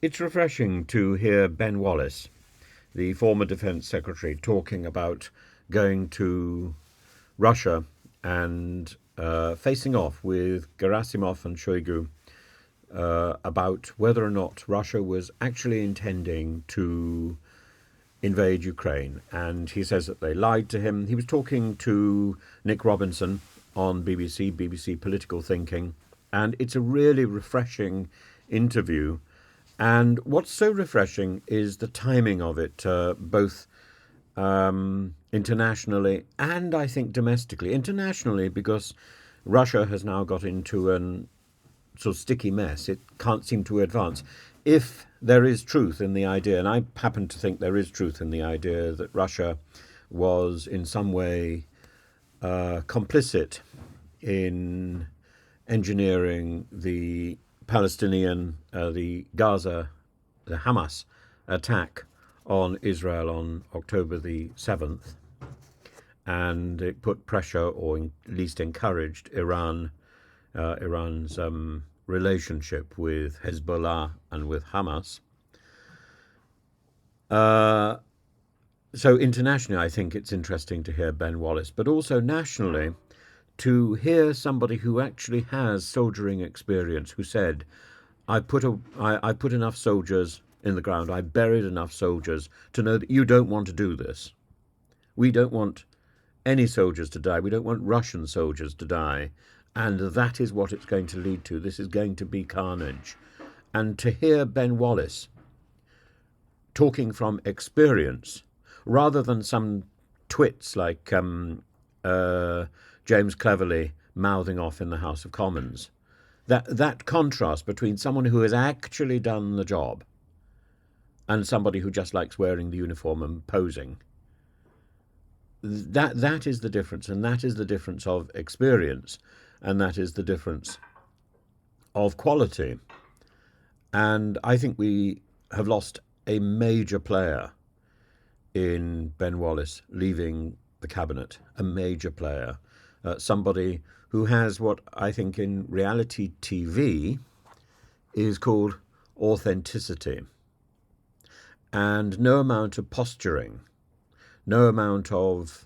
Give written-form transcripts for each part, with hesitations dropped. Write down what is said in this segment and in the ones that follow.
It's refreshing to hear Ben Wallace, the former Defence Secretary, talking about going to Russia and facing off with Gerasimov and Shoigu about whether or not Russia was actually intending to invade Ukraine. And he says that they lied to him. He was talking to Nick Robinson on BBC Political Thinking, and it's a really refreshing interview. And what's so refreshing is the timing of it, both internationally and I think domestically. Internationally, because Russia has now got into an sort of sticky mess. It can't seem to advance. If there is truth in the idea, and I happen to think there is truth in the idea that Russia was in some way complicit in engineering the the Gaza, the Hamas attack on Israel on October the 7th, and it put pressure, or at least encouraged, Iran's relationship with Hezbollah and with Hamas. So internationally, I think it's interesting to hear Ben Wallace, but also nationally, to hear somebody who actually has soldiering experience, who said, I put enough soldiers in the ground, I buried enough soldiers to know that you don't want to do this. We don't want any soldiers to die. We don't want Russian soldiers to die. And that is what it's going to lead to. This is going to be carnage. And to hear Ben Wallace talking from experience, rather than some twits like James Cleverly mouthing off in the House of Commons, that contrast between someone who has actually done the job and somebody who just likes wearing the uniform and posing, that is the difference, and that is the difference of experience, and that is the difference of quality. And I think we have lost a major player in Ben Wallace leaving the cabinet, a major player, somebody who has what I think in reality TV is called authenticity. And no amount of posturing, no amount of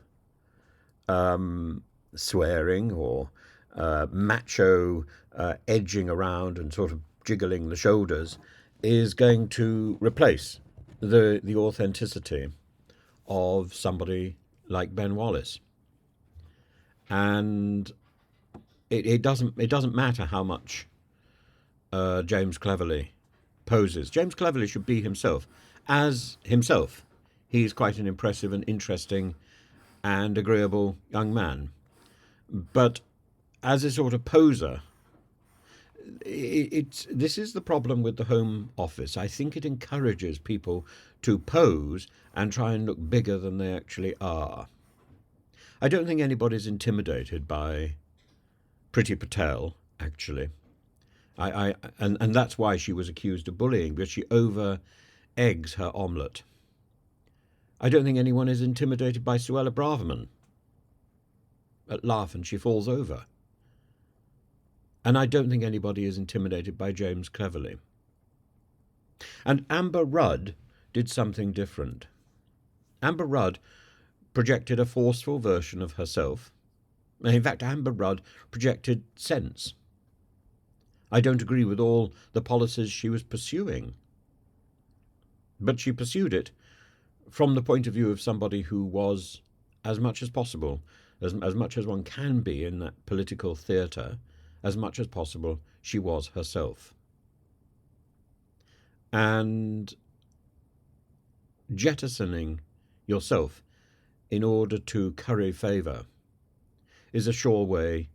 swearing or macho edging around and sort of jiggling the shoulders is going to replace the authenticity of somebody like Ben Wallace. And it doesn't matter how much James Cleverly poses. James Cleverly should be himself. As himself, he's quite an impressive and interesting and agreeable young man. But as a sort of poser, this is the problem with the Home Office. I think it encourages people to pose and try and look bigger than they actually are. I don't think anybody's intimidated by Priti Patel, actually. And that's why she was accused of bullying, because she over eggs her omelette. I don't think anyone is intimidated by Suella Braverman. At laugh and she falls over. And I don't think anybody is intimidated by James Cleverly. And Amber Rudd did something different. Amber Rudd projected a forceful version of herself. In fact, Amber Rudd projected sense. I don't agree with all the policies she was pursuing, but she pursued it from the point of view of somebody who was, as much as possible, as much as one can be in that political theatre, as much as possible, she was herself. And jettisoning yourself in order to curry favour is a sure way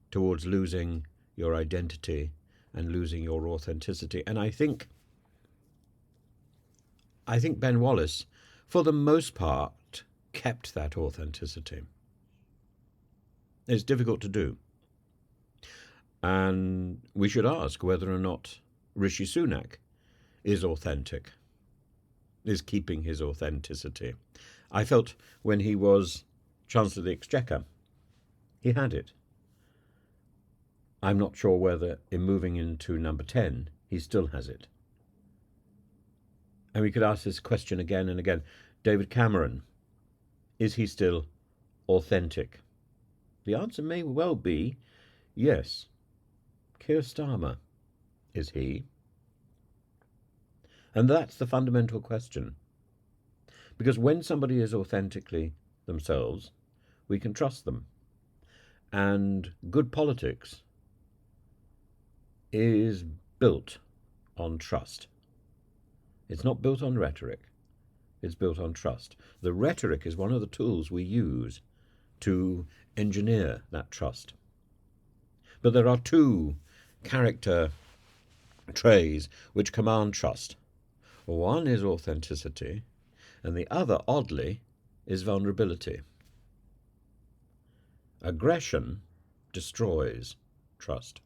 towards losing your identity and losing your authenticity. And I think Ben Wallace, for the most part, kept that authenticity. It's difficult to do. And we should ask whether or not Rishi Sunak is authentic, is keeping his authenticity. I felt when he was Chancellor of the Exchequer, he had it. I'm not sure whether in moving into number 10, he still has it. And we could ask this question again and again. David Cameron, is he still authentic? The answer may well be yes. Keir Starmer, is he? And that's the fundamental question. Because when somebody is authentically themselves, we can trust them. And good politics is built on trust. It's not built on rhetoric, it's built on trust. The rhetoric is one of the tools we use to engineer that trust. But there are two character traits which command trust. One is authenticity, and the other, oddly, is vulnerability. Aggression destroys trust.